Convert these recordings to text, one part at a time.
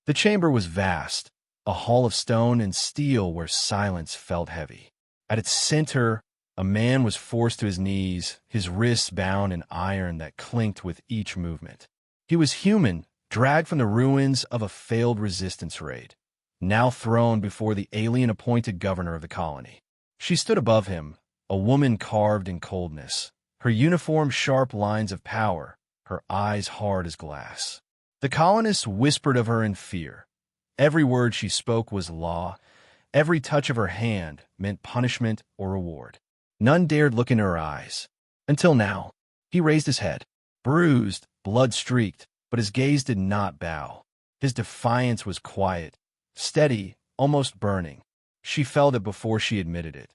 The chamber was vast, a hall of stone and steel where silence felt heavy. At its center, a man was forced to his knees, his wrists bound in iron that clinked with each movement. He was human, dragged from the ruins of a failed resistance raid, now thrown before the alien-appointed governor of the colony. She stood above him, a woman carved in coldness, her uniform sharp lines of power, her eyes hard as glass. The colonists whispered of her in fear. Every word she spoke was law. Every touch of her hand meant punishment or reward. None dared look into her eyes. Until now. He raised his head, bruised, blood-streaked, but his gaze did not bow. His defiance was quiet, steady, almost burning. She felt it before she admitted it.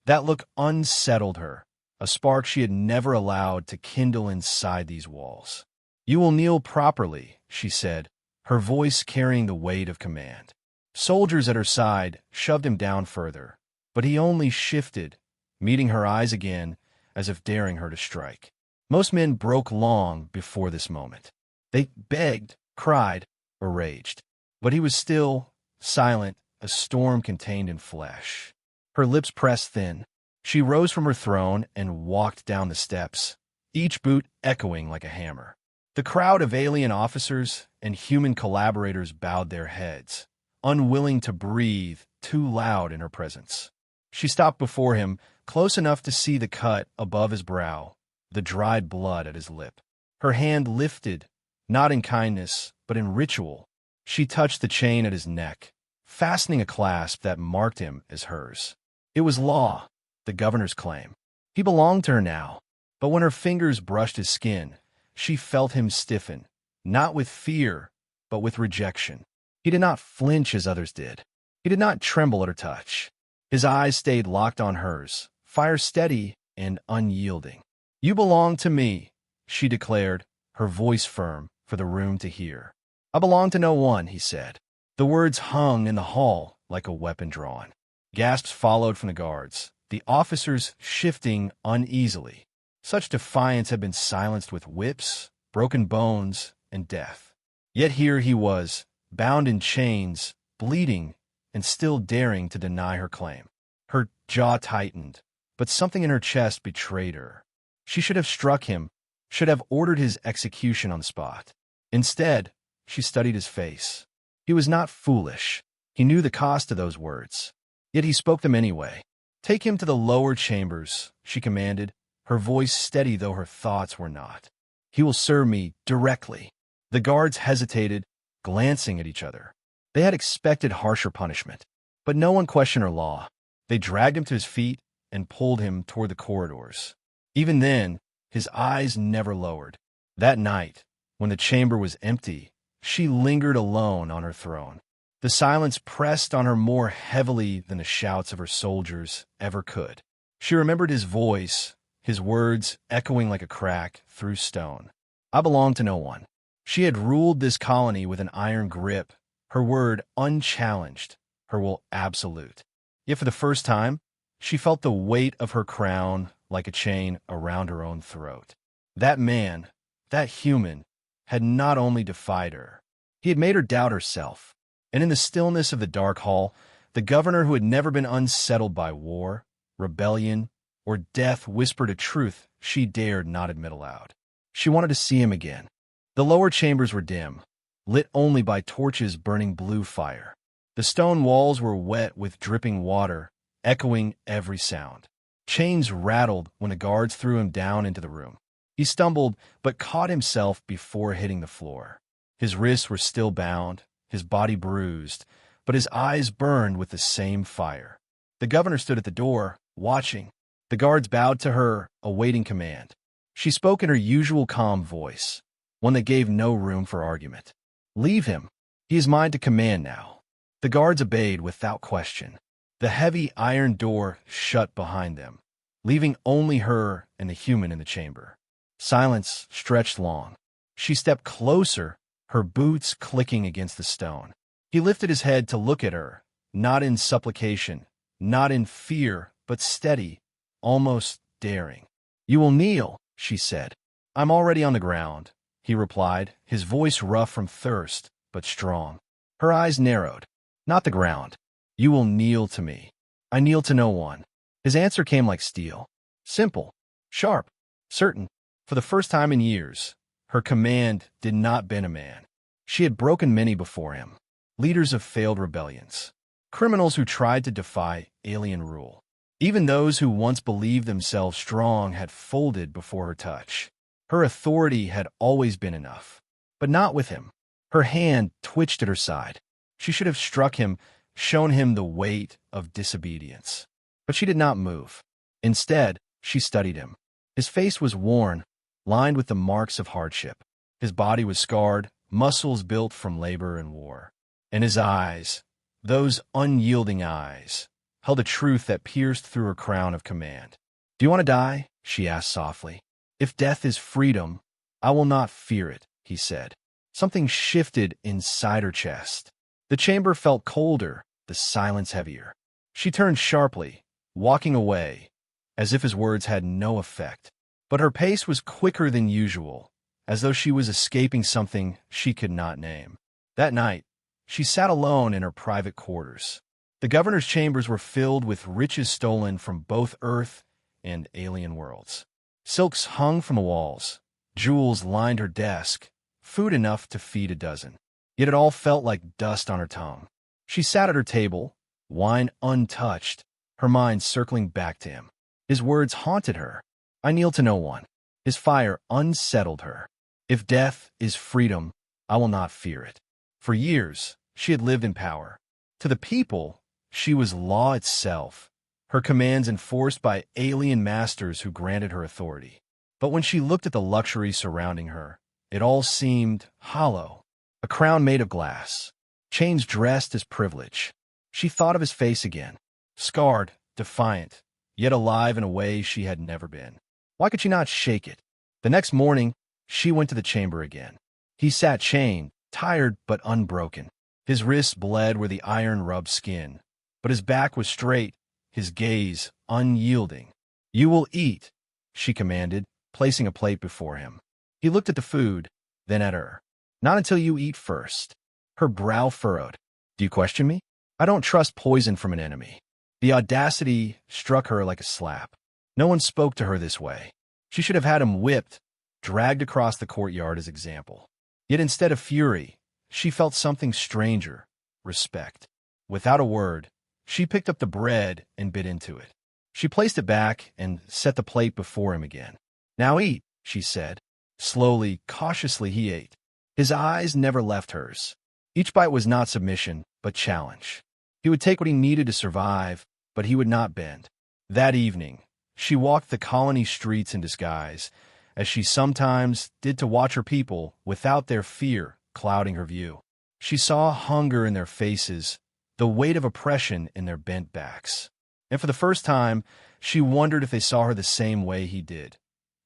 That look unsettled her, a spark she had never allowed to kindle inside these walls. "You will kneel properly," she said, her voice carrying the weight of command. Soldiers at her side shoved him down further, but he only shifted, meeting her eyes again as if daring her to strike. Most men broke long before this moment. They begged, cried, or raged. But he was still, silent, a storm contained in flesh. Her lips pressed thin. She rose from her throne and walked down the steps, each boot echoing like a hammer. The crowd of alien officers and human collaborators bowed their heads, unwilling to breathe, too loud in her presence. She stopped before him, close enough to see the cut above his brow, the dried blood at his lip. Her hand lifted, not in kindness, but in ritual. She touched the chain at his neck, fastening a clasp that marked him as hers. It was law, the governor's claim. He belonged to her now, but when her fingers brushed his skin, she felt him stiffen, not with fear, but with rejection. He did not flinch as others did. He did not tremble at her touch. His eyes stayed locked on hers, fire steady and unyielding. "You belong to me," she declared, her voice firm for the room to hear. "I belong to no one," he said. The words hung in the hall like a weapon drawn. Gasps followed from the guards, the officers shifting uneasily. Such defiance had been silenced with whips, broken bones, and death. Yet here he was, bound in chains, bleeding, and still daring to deny her claim. Her jaw tightened, but something in her chest betrayed her. She should have struck him, should have ordered his execution on the spot. Instead, she studied his face. He was not foolish. He knew the cost of those words. Yet he spoke them anyway. "Take him to the lower chambers," she commanded, her voice steady though her thoughts were not. "He will serve me directly." The guards hesitated, glancing at each other. They had expected harsher punishment, but no one questioned her law. They dragged him to his feet and pulled him toward the corridors. Even then, his eyes never lowered. That night, when the chamber was empty, she lingered alone on her throne. The silence pressed on her more heavily than the shouts of her soldiers ever could. She remembered his voice, his words echoing like a crack through stone. "I belong to no one." She had ruled this colony with an iron grip, her word unchallenged, her will absolute. Yet for the first time, she felt the weight of her crown like a chain around her own throat. That man, that human, had not only defied her, he had made her doubt herself. And in the stillness of the dark hall, the governor who had never been unsettled by war, rebellion, or death whispered a truth she dared not admit aloud. She wanted to see him again. The lower chambers were dim, lit only by torches burning blue fire. The stone walls were wet with dripping water, echoing every sound. Chains rattled when the guards threw him down into the room. He stumbled, but caught himself before hitting the floor. His wrists were still bound, his body bruised, but his eyes burned with the same fire. The governor stood at the door, watching. The guards bowed to her, awaiting command. She spoke in her usual calm voice, one that gave no room for argument. "Leave him. He is mine to command now." The guards obeyed without question. The heavy iron door shut behind them, leaving only her and the human in the chamber. Silence stretched long. She stepped closer, her boots clicking against the stone. He lifted his head to look at her, not in supplication, not in fear, but steady, almost daring. "You will kneel," she said. "I'm already on the ground," he replied, his voice rough from thirst, but strong. Her eyes narrowed. Not the ground. You will kneel to me. I kneel to no one. His answer came like steel. Simple, sharp, certain. For the first time in years, her command did not bend a man. She had broken many before him. Leaders of failed rebellions. Criminals who tried to defy alien rule. Even those who once believed themselves strong had folded before her touch. Her authority had always been enough. But not with him. Her hand twitched at her side. She should have struck him, shown him the weight of disobedience. But she did not move. Instead, she studied him. His face was worn, lined with the marks of hardship. His body was scarred, muscles built from labor and war. And his eyes, those unyielding eyes, held a truth that pierced through her crown of command. "Do you want to die?" she asked softly. "If death is freedom, I will not fear it," he said. Something shifted inside her chest. The chamber felt colder, the silence heavier. She turned sharply, walking away, as if his words had no effect. But her pace was quicker than usual, as though she was escaping something she could not name. That night, she sat alone in her private quarters. The governor's chambers were filled with riches stolen from both Earth and alien worlds. Silks hung from the walls, jewels lined her desk, food enough to feed a dozen. Yet it all felt like dust on her tongue. She sat at her table, wine untouched, her mind circling back to him. His words haunted her. "I kneel to no one." His fire unsettled her. "If death is freedom, I will not fear it." For years, she had lived in power. To the people, she was law itself, her commands enforced by alien masters who granted her authority. But when she looked at the luxury surrounding her, it all seemed hollow. A crown made of glass, chains dressed as privilege. She thought of his face again, scarred, defiant, yet alive in a way she had never been. Why could she not shake it? The next morning, she went to the chamber again. He sat chained, tired but unbroken. His wrists bled where the iron rubbed skin, but his back was straight, his gaze unyielding. "You will eat," she commanded, placing a plate before him. He looked at the food, then at her. "Not until you eat first." Her brow furrowed. "Do you question me? I don't trust poison from an enemy." The audacity struck her like a slap. No one spoke to her this way. She should have had him whipped, dragged across the courtyard as example. Yet instead of fury, she felt something stranger, respect. Without a word, she picked up the bread and bit into it. She placed it back and set the plate before him again. "Now eat," she said. Slowly, cautiously he ate. His eyes never left hers. Each bite was not submission, but challenge. He would take what he needed to survive, but he would not bend. That evening, she walked the colony streets in disguise, as she sometimes did to watch her people without their fear clouding her view. She saw hunger in their faces, the weight of oppression in their bent backs. And for the first time, she wondered if they saw her the same way he did,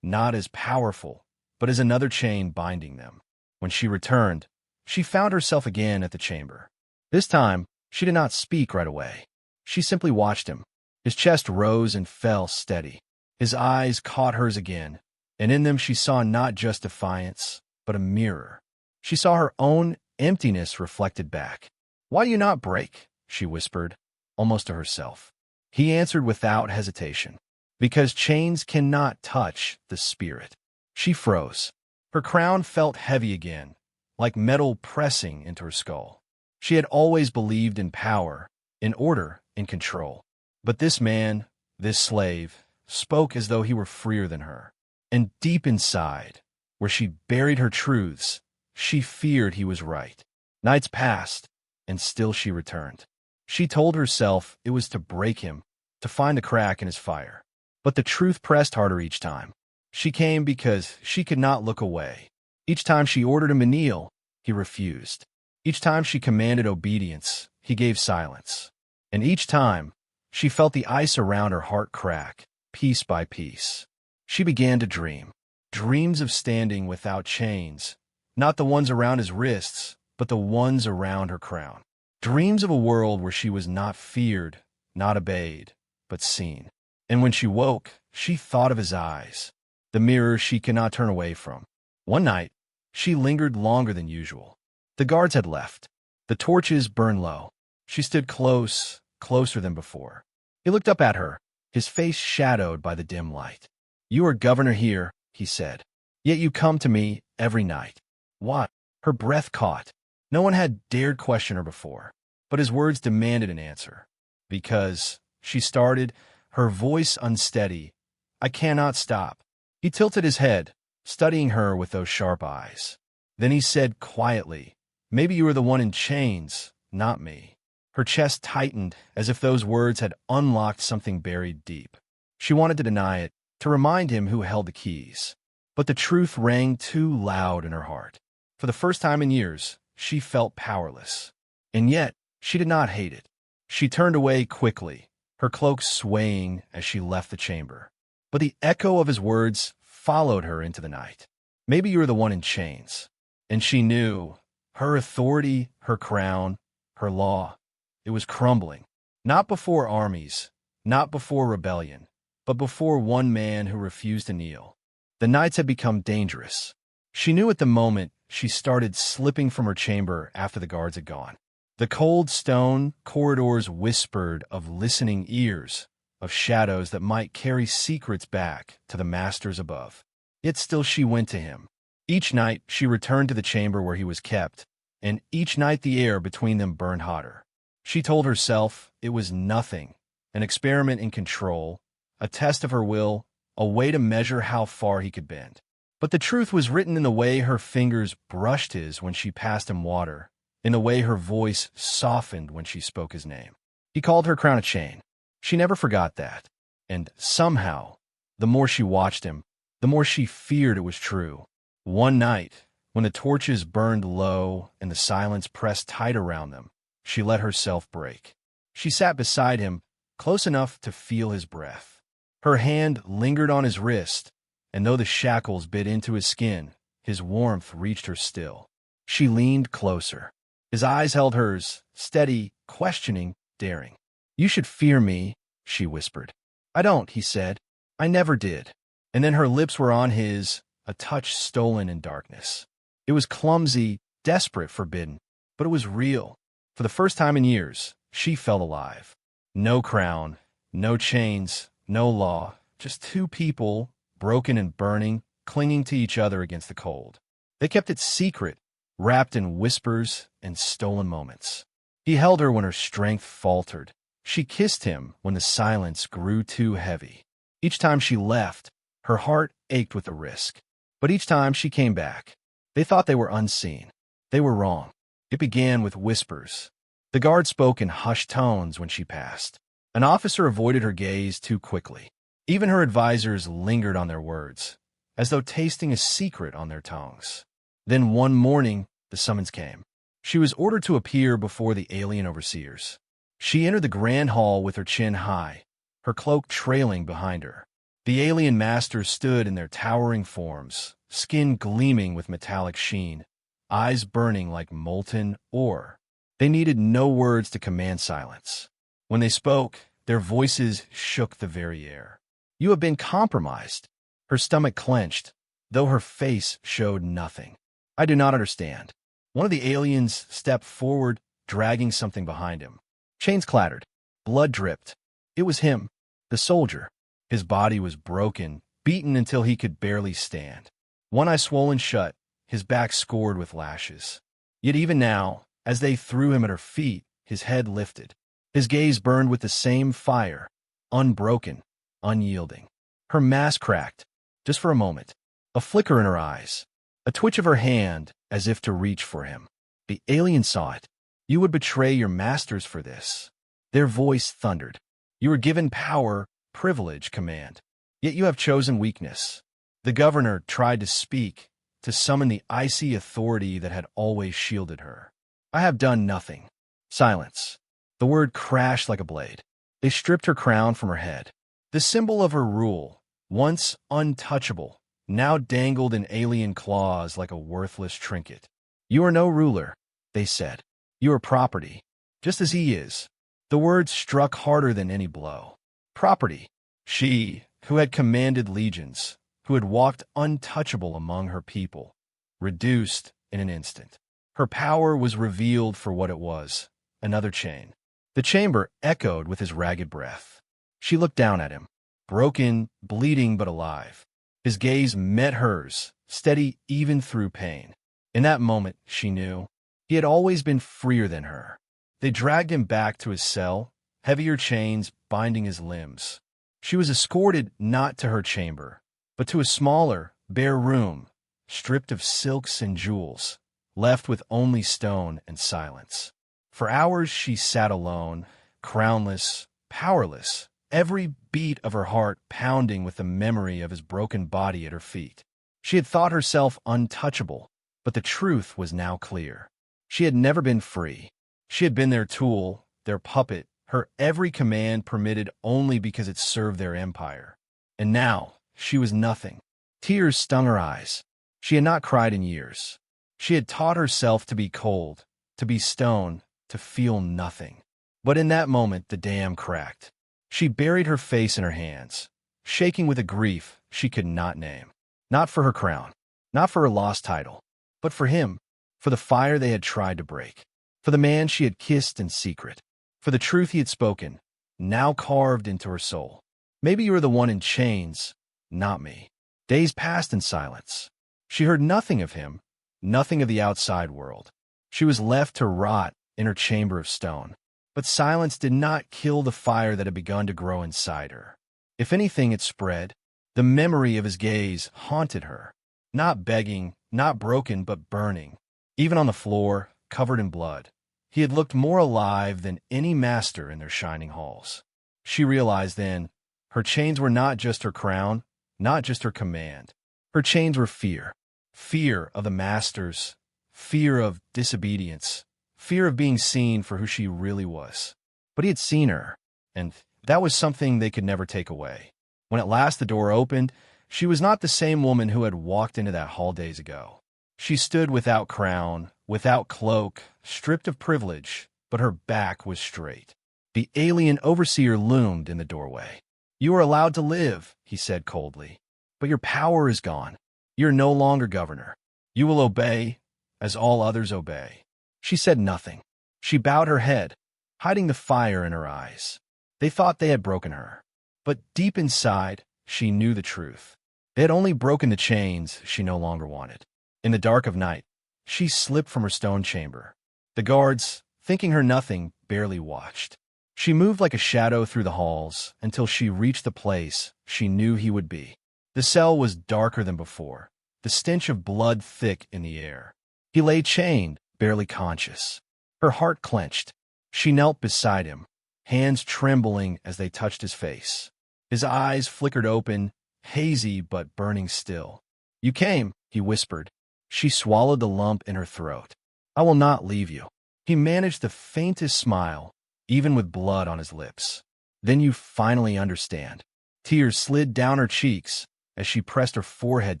not as powerful, but as another chain binding them. When she returned, she found herself again at the chamber. This time, she did not speak right away. She simply watched him. His chest rose and fell steady. His eyes caught hers again, and in them she saw not just defiance, but a mirror. She saw her own emptiness reflected back. "Why do you not break?" she whispered, almost to herself. He answered without hesitation. "Because chains cannot touch the spirit." She froze. Her crown felt heavy again, like metal pressing into her skull. She had always believed in power, in order, in control. But this man, this slave, spoke as though he were freer than her. And deep inside, where she buried her truths, she feared he was right. Nights passed, and still she returned. She told herself it was to break him, to find a crack in his fire. But the truth pressed harder each time. She came because she could not look away. Each time she ordered him to kneel, he refused. Each time she commanded obedience, he gave silence. And each time, she felt the ice around her heart crack, piece by piece. She began to dream. Dreams of standing without chains, not the ones around his wrists, but the ones around her crown. Dreams of a world where she was not feared, not obeyed, but seen. And when she woke, she thought of his eyes, the mirror she cannot turn away from. One night, she lingered longer than usual. The guards had left. The torches burned low. She stood close, closer than before. He looked up at her, his face shadowed by the dim light. "You are governor here," he said. "Yet you come to me every night." What? Her breath caught. No one had dared question her before, but his words demanded an answer. "Because," she started, her voice unsteady, "I cannot stop." He tilted his head, studying her with those sharp eyes. Then he said quietly, "Maybe you are the one in chains, not me." Her chest tightened as if those words had unlocked something buried deep. She wanted to deny it, to remind him who held the keys. But the truth rang too loud in her heart. For the first time in years, she felt powerless. And yet, she did not hate it. She turned away quickly, her cloak swaying as she left the chamber. But the echo of his words followed her into the night. "Maybe you are the one in chains." And she knew her authority, her crown, her law. It was crumbling. Not before armies, not before rebellion, but before one man who refused to kneel. The nights had become dangerous. She knew at the moment she started slipping from her chamber after the guards had gone. The cold stone corridors whispered of listening ears, of shadows that might carry secrets back to the masters above. Yet still she went to him. Each night she returned to the chamber where he was kept, and each night the air between them burned hotter. She told herself it was nothing, an experiment in control, a test of her will, a way to measure how far he could bend. But the truth was written in the way her fingers brushed his when she passed him water, in the way her voice softened when she spoke his name. He called her crown a chain. She never forgot that. And somehow, the more she watched him, the more she feared it was true. One night, when the torches burned low and the silence pressed tight around them, she let herself break. She sat beside him, close enough to feel his breath. Her hand lingered on his wrist, and though the shackles bit into his skin, his warmth reached her still. She leaned closer. His eyes held hers, steady, questioning, daring. "You should fear me," she whispered. "I don't," he said. "I never did." And then her lips were on his, a touch stolen in darkness. It was clumsy, desperate, forbidden, but it was real. For the first time in years, she felt alive. No crown, no chains, no law, just two people, broken and burning, clinging to each other against the cold. They kept it secret, wrapped in whispers and stolen moments. He held her when her strength faltered. She kissed him when the silence grew too heavy. Each time she left, her heart ached with the risk. But each time she came back, they thought they were unseen. They were wrong. It began with whispers. The guard spoke in hushed tones when she passed. An officer avoided her gaze too quickly. Even her advisors lingered on their words, as though tasting a secret on their tongues. Then one morning, the summons came. She was ordered to appear before the alien overseers. She entered the grand hall with her chin high, her cloak trailing behind her. The alien masters stood in their towering forms, skin gleaming with metallic sheen, eyes burning like molten ore. They needed no words to command silence. When they spoke, their voices shook the very air. "You have been compromised." Her stomach clenched, though her face showed nothing. "I do not understand." One of the aliens stepped forward, dragging something behind him. Chains clattered. Blood dripped. It was him, the soldier. His body was broken, beaten until he could barely stand. One eye swollen shut, his back scored with lashes. Yet even now, as they threw him at her feet, his head lifted. His gaze burned with the same fire, unbroken, unyielding. Her mask cracked, just for a moment. A flicker in her eyes, a twitch of her hand as if to reach for him. The alien saw it. "You would betray your masters for this." Their voice thundered. "You were given power, privilege, command. Yet you have chosen weakness." The governor tried to speak, to summon the icy authority that had always shielded her. "I have done nothing." Silence. The word crashed like a blade. They stripped her crown from her head. The symbol of her rule, once untouchable, now dangled in alien claws like a worthless trinket. "You are no ruler," they said. "You are property, just as he is." The words struck harder than any blow. Property. She, who had commanded legions, who had walked untouchable among her people, reduced in an instant. Her power was revealed for what it was, another chain. The chamber echoed with his ragged breath. She looked down at him, broken, bleeding but alive. His gaze met hers, steady even through pain. In that moment, she knew, he had always been freer than her. They dragged him back to his cell, heavier chains binding his limbs. She was escorted not to her chamber, but to a smaller, bare room, stripped of silks and jewels, left with only stone and silence. For hours she sat alone, crownless, powerless, every beat of her heart pounding with the memory of his broken body at her feet. She had thought herself untouchable, but the truth was now clear. She had never been free. She had been their tool, their puppet, her every command permitted only because it served their empire. And now, she was nothing. Tears stung her eyes. She had not cried in years. She had taught herself to be cold, to be stone, to feel nothing. But in that moment, the dam cracked. She buried her face in her hands, shaking with a grief she could not name. Not for her crown, not for her lost title, but for him, for the fire they had tried to break, for the man she had kissed in secret, for the truth he had spoken, now carved into her soul. Maybe you are the one in chains, not me. Days passed in silence. She heard nothing of him, nothing of the outside world. She was left to rot in her chamber of stone. But silence did not kill the fire that had begun to grow inside her. If anything, it spread. The memory of his gaze haunted her, not begging, not broken, but burning. Even on the floor, covered in blood, he had looked more alive than any master in their shining halls. She realized then, her chains were not just her crown, not just her command. Her chains were fear. Fear of the masters, fear of disobedience, fear of being seen for who she really was. But he had seen her, and that was something they could never take away. When at last the door opened, she was not the same woman who had walked into that hall days ago. She stood without crown, without cloak, stripped of privilege, but her back was straight. The alien overseer loomed in the doorway. "You are allowed to live," he said coldly, "but your power is gone. You're no longer governor. You will obey, as all others obey." She said nothing. She bowed her head, hiding the fire in her eyes. They thought they had broken her, but deep inside, she knew the truth. They had only broken the chains she no longer wanted. In the dark of night, she slipped from her stone chamber. The guards, thinking her nothing, barely watched. She moved like a shadow through the halls until she reached the place she knew he would be. The cell was darker than before, the stench of blood thick in the air. He lay chained, barely conscious. Her heart clenched. She knelt beside him, hands trembling as they touched his face. His eyes flickered open, hazy but burning still. "You came," he whispered. She swallowed the lump in her throat. "I will not leave you." He managed the faintest smile, even with blood on his lips. "Then you finally understand." Tears slid down her cheeks as she pressed her forehead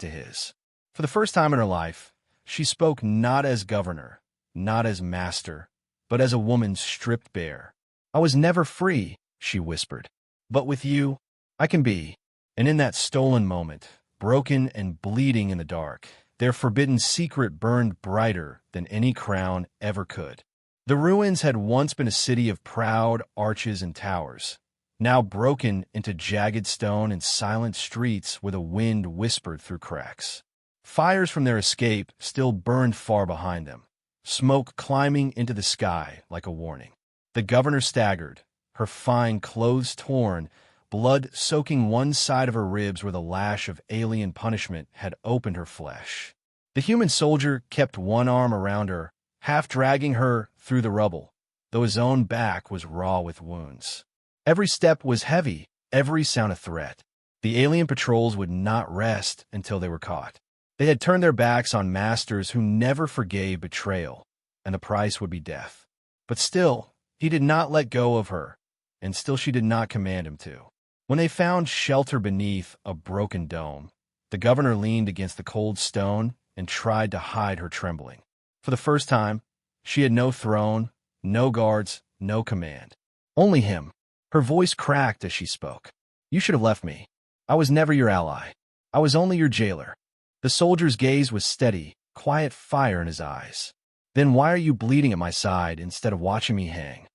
to his. For the first time in her life, she spoke not as governor, not as master, but as a woman stripped bare. "I was never free," she whispered. "But with you, I can be." And in that stolen moment, broken and bleeding in the dark, their forbidden secret burned brighter than any crown ever could. The ruins had once been a city of proud arches and towers, now broken into jagged stone and silent streets where the wind whispered through cracks. Fires from their escape still burned far behind them, smoke climbing into the sky like a warning. The governor staggered, her fine clothes torn, blood soaking one side of her ribs where the lash of alien punishment had opened her flesh. The human soldier kept one arm around her, half dragging her through the rubble, though his own back was raw with wounds. Every step was heavy, every sound a threat. The alien patrols would not rest until they were caught. They had turned their backs on masters who never forgave betrayal, and the price would be death. But still, he did not let go of her, and still she did not command him to. When they found shelter beneath a broken dome, the governor leaned against the cold stone and tried to hide her trembling. For the first time, she had no throne, no guards, no command. Only him. Her voice cracked as she spoke. "You should have left me. I was never your ally. I was only your jailer." The soldier's gaze was steady, quiet fire in his eyes. Then why are you bleeding at my side instead of watching me hang?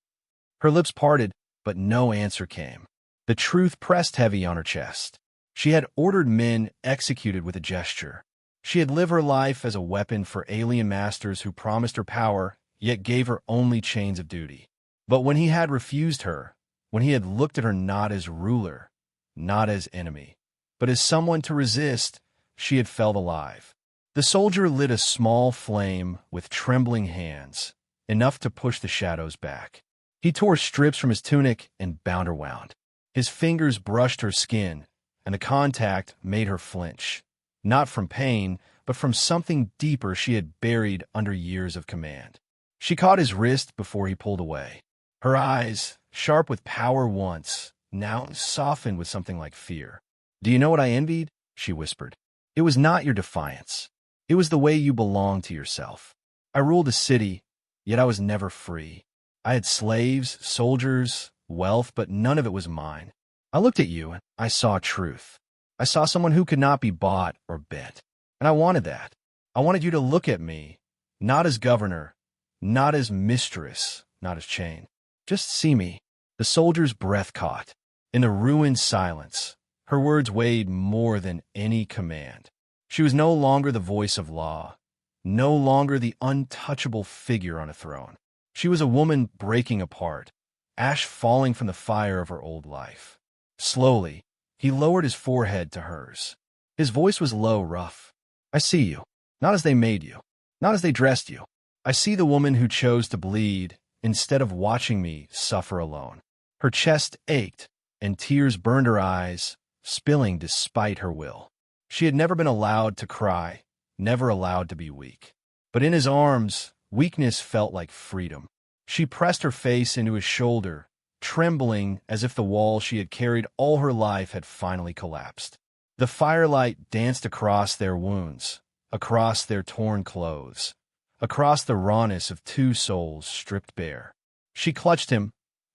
Her lips parted, but no answer came. The truth pressed heavy on her chest. She had ordered men executed with a gesture. She had lived her life as a weapon for alien masters who promised her power, yet gave her only chains of duty. But when he had refused her, when he had looked at her not as ruler, not as enemy, but as someone to resist, she had felt alive. The soldier lit a small flame with trembling hands, enough to push the shadows back. He tore strips from his tunic and bound her wound. His fingers brushed her skin, and the contact made her flinch, not from pain, but from something deeper she had buried under years of command. She caught his wrist before he pulled away. Her eyes, sharp with power once, now softened with something like fear. "Do you know what I envied?" she whispered. "It was not your defiance. It was the way you belonged to yourself. I ruled a city, yet I was never free. I had slaves, soldiers, wealth, but none of it was mine. I looked at you, and I saw truth. I saw someone who could not be bought or bent. And I wanted that. I wanted you to look at me, not as governor, not as mistress, not as chain. Just see me." The soldier's breath caught. In the ruined silence, her words weighed more than any command. She was no longer the voice of law, no longer the untouchable figure on a throne. She was a woman breaking apart, ash falling from the fire of her old life. Slowly, he lowered his forehead to hers. His voice was low, rough. "I see you, not as they made you, not as they dressed you. I see the woman who chose to bleed instead of watching me suffer alone." Her chest ached, and tears burned her eyes, spilling despite her will. She had never been allowed to cry, never allowed to be weak. But in his arms, weakness felt like freedom. She pressed her face into his shoulder, trembling as if the wall she had carried all her life had finally collapsed. The firelight danced across their wounds, across their torn clothes, across the rawness of two souls stripped bare. She clutched him,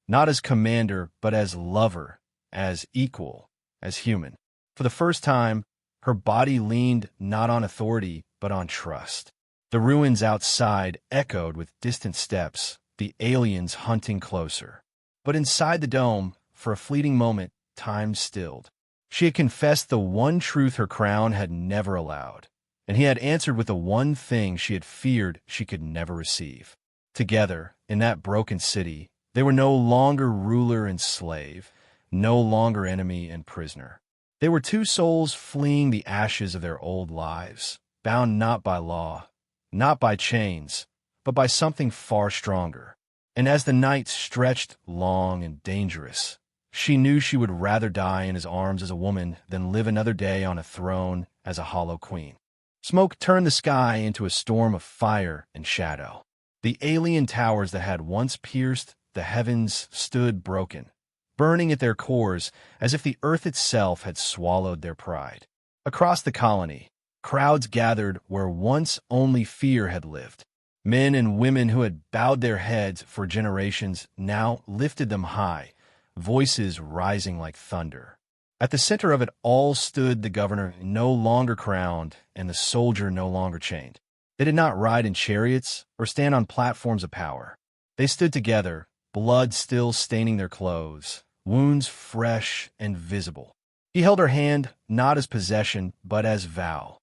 not as commander, but as lover, as equal, as human. For the first time, her body leaned not on authority, but on trust. The ruins outside echoed with distant steps, the aliens hunting closer. But inside the dome, for a fleeting moment, time stilled. She had confessed the one truth her crown had never allowed, and he had answered with the one thing she had feared she could never receive. Together, in that broken city, they were no longer ruler and slave, no longer enemy and prisoner. They were two souls fleeing the ashes of their old lives, bound not by law, not by chains, but by something far stronger. And as the night stretched long and dangerous, she knew she would rather die in his arms as a woman than live another day on a throne as a hollow queen. Smoke turned the sky into a storm of fire and shadow. The alien towers that had once pierced the heavens stood broken, burning at their cores as if the earth itself had swallowed their pride. Across the colony, crowds gathered where once only fear had lived. Men and women who had bowed their heads for generations now lifted them high, voices rising like thunder. At the center of it all stood the governor, no longer crowned, and the soldier no longer chained. They did not ride in chariots or stand on platforms of power. They stood together, blood still staining their clothes, wounds fresh and visible. He held her hand not as possession, but as vow,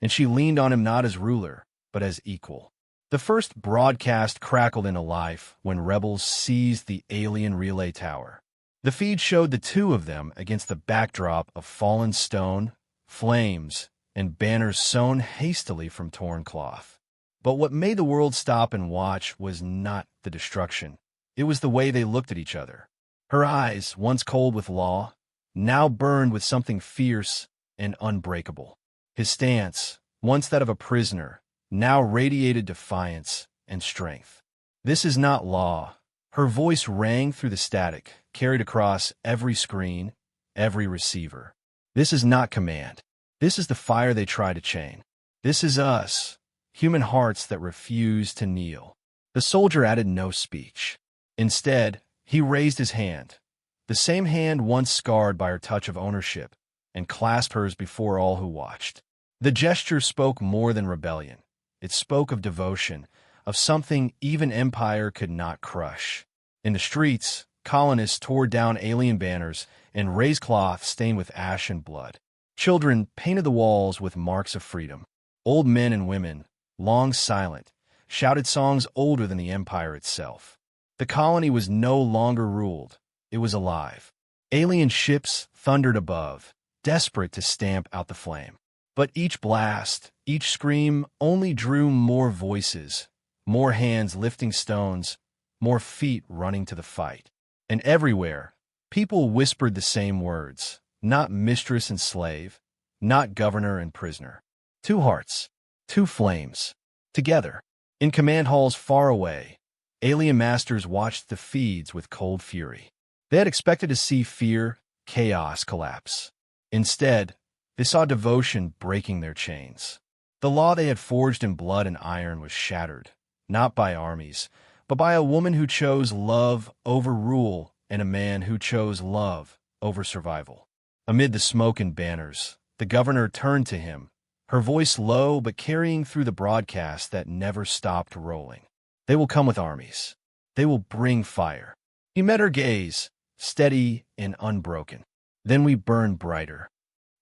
and she leaned on him not as ruler, but as equal. The first broadcast crackled into life when rebels seized the alien relay tower. The feed showed the two of them against the backdrop of fallen stone, flames, and banners sewn hastily from torn cloth. But what made the world stop and watch was not the destruction. It was the way they looked at each other. Her eyes, once cold with law, now burned with something fierce and unbreakable. His stance, once that of a prisoner, now radiated defiance and strength. "This is not law." Her voice rang through the static, carried across every screen, every receiver. "This is not command. This is the fire they try to chain. This is us, human hearts that refuse to kneel." The soldier added no speech. Instead, he raised his hand, the same hand once scarred by her touch of ownership, and clasped hers before all who watched. The gesture spoke more than rebellion. It spoke of devotion, of something even empire could not crush. In the streets, colonists tore down alien banners and raised cloth stained with ash and blood. Children painted the walls with marks of freedom. Old men and women, long silent, shouted songs older than the empire itself. The colony was no longer ruled. It was alive. Alien ships thundered above, desperate to stamp out the flame. But each blast, each scream only drew more voices, more hands lifting stones, more feet running to the fight. And everywhere, people whispered the same words, not mistress and slave, not governor and prisoner. Two hearts, two flames, together. In command halls far away, alien masters watched the feeds with cold fury. They had expected to see fear, chaos collapse. Instead, they saw devotion breaking their chains. The law they had forged in blood and iron was shattered, not by armies, but by a woman who chose love over rule and a man who chose love over survival. Amid the smoke and banners, the governor turned to him, her voice low but carrying through the broadcast that never stopped rolling. They will come with armies. They will bring fire. He met her gaze, steady and unbroken. Then we burned brighter.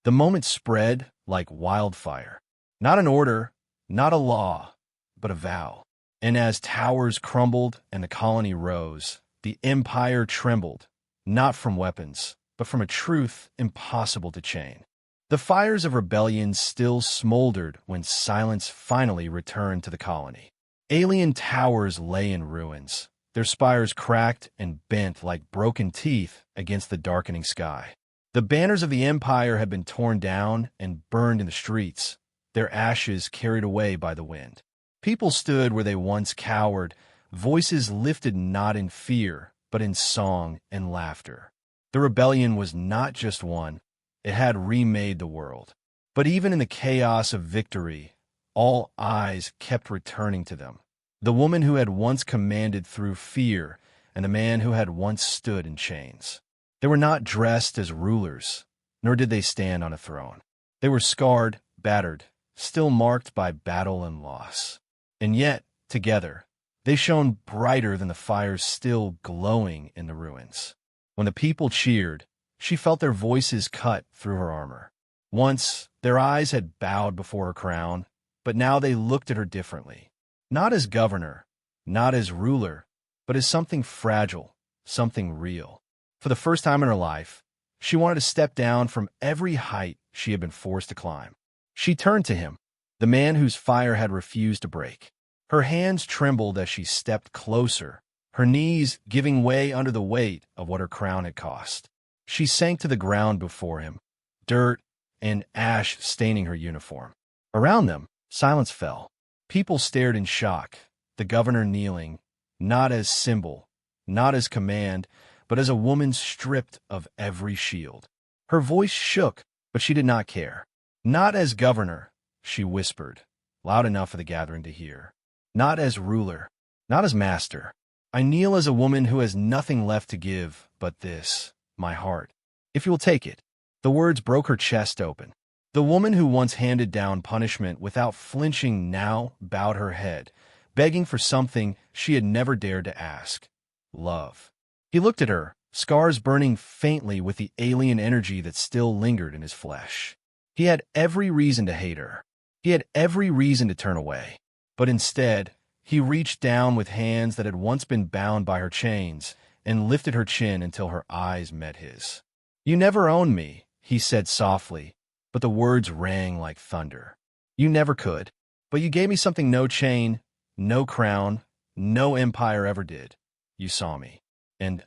The moment spread like wildfire. Not an order, not a law, but a vow. And as towers crumbled and the colony rose, the empire trembled, not from weapons, but from a truth impossible to chain. The fires of rebellion still smoldered when silence finally returned to the colony. Alien towers lay in ruins, their spires cracked and bent like broken teeth against the darkening sky. The banners of the empire had been torn down and burned in the streets, their ashes carried away by the wind. People stood where they once cowered, voices lifted not in fear, but in song and laughter. The rebellion was not just won, it had remade the world. But even in the chaos of victory, all eyes kept returning to them. The woman who had once commanded through fear, and the man who had once stood in chains. They were not dressed as rulers, nor did they stand on a throne. They were scarred, battered, still marked by battle and loss. And yet, together, they shone brighter than the fires still glowing in the ruins. When the people cheered, she felt their voices cut through her armor. Once, their eyes had bowed before her crown, but now they looked at her differently. Not as governor, not as ruler, but as something fragile, something real. For the first time in her life, she wanted to step down from every height she had been forced to climb. She turned to him, the man whose fire had refused to break. Her hands trembled as she stepped closer, her knees giving way under the weight of what her crown had cost. She sank to the ground before him, dirt and ash staining her uniform. Around them, silence fell. People stared in shock, the governor kneeling, not as symbol, not as command, but as a woman stripped of every shield. Her voice shook, but she did not care. Not as governor, she whispered, loud enough for the gathering to hear. Not as ruler, not as master. I kneel as a woman who has nothing left to give but this, my heart. If you will take it. The words broke her chest open. The woman who once handed down punishment without flinching now bowed her head, begging for something she had never dared to ask. Love. He looked at her, scars burning faintly with the alien energy that still lingered in his flesh. He had every reason to hate her. He had every reason to turn away. But instead, he reached down with hands that had once been bound by her chains and lifted her chin until her eyes met his. You never owned me, he said softly, but the words rang like thunder. You never could, but you gave me something no chain, no crown, no empire ever did. You saw me. And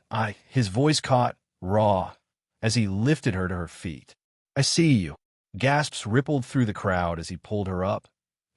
his voice caught, raw, as he lifted her to her feet. I see you. Gasps rippled through the crowd as he pulled her up,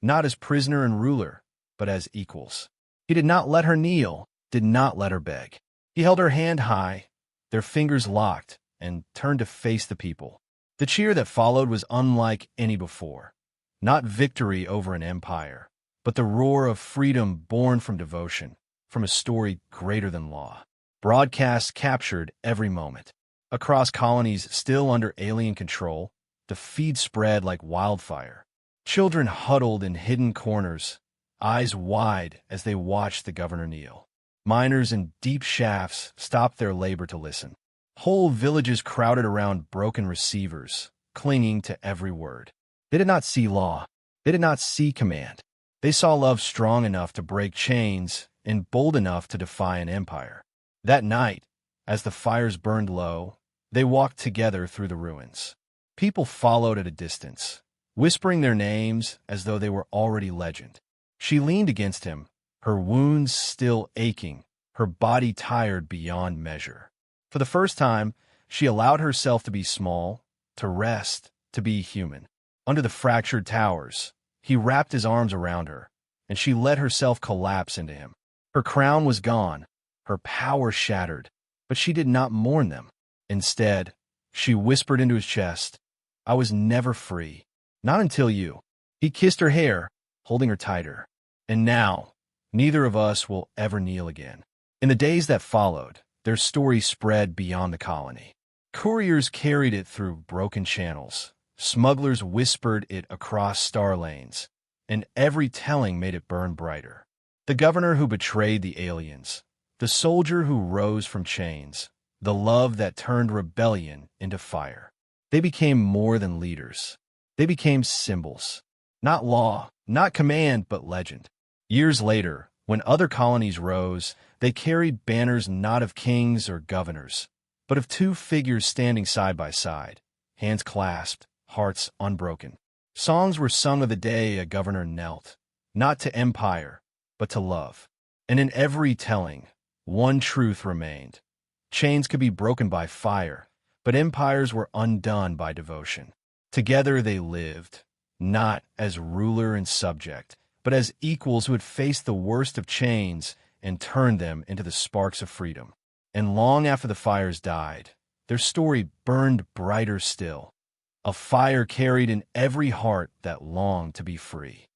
not as prisoner and ruler, but as equals. He did not let her kneel, did not let her beg. He held her hand high, their fingers locked, and turned to face the people. The cheer that followed was unlike any before. Not victory over an empire, but the roar of freedom born from devotion, from a story greater than law. Broadcasts captured every moment. Across colonies still under alien control, the feed spread like wildfire. Children huddled in hidden corners, eyes wide as they watched the governor kneel. Miners in deep shafts stopped their labor to listen. Whole villages crowded around broken receivers, clinging to every word. They did not see law. They did not see command. They saw love strong enough to break chains and bold enough to defy an empire. That night, as the fires burned low, they walked together through the ruins. People followed at a distance, whispering their names as though they were already legend. She leaned against him, her wounds still aching, her body tired beyond measure. For the first time, she allowed herself to be small, to rest, to be human. Under the fractured towers, he wrapped his arms around her, and she let herself collapse into him. Her crown was gone, her power shattered, but she did not mourn them. Instead, she whispered into his chest, "I was never free. Not until you." He kissed her hair, holding her tighter. And now, neither of us will ever kneel again. In the days that followed, their story spread beyond the colony. Couriers carried it through broken channels. Smugglers whispered it across star lanes, and every telling made it burn brighter. The governor who betrayed the aliens, the soldier who rose from chains, the love that turned rebellion into fire. They became more than leaders. They became symbols. Not law, not command, but legend. Years later, when other colonies rose, they carried banners not of kings or governors, but of two figures standing side by side, hands clasped, hearts unbroken. Songs were sung of the day a governor knelt, not to empire, but to love. And in every telling, one truth remained. Chains could be broken by fire, but empires were undone by devotion. Together they lived, not as ruler and subject, but as equals who had faced the worst of chains and turned them into the sparks of freedom. And long after the fires died, their story burned brighter still, a fire carried in every heart that longed to be free.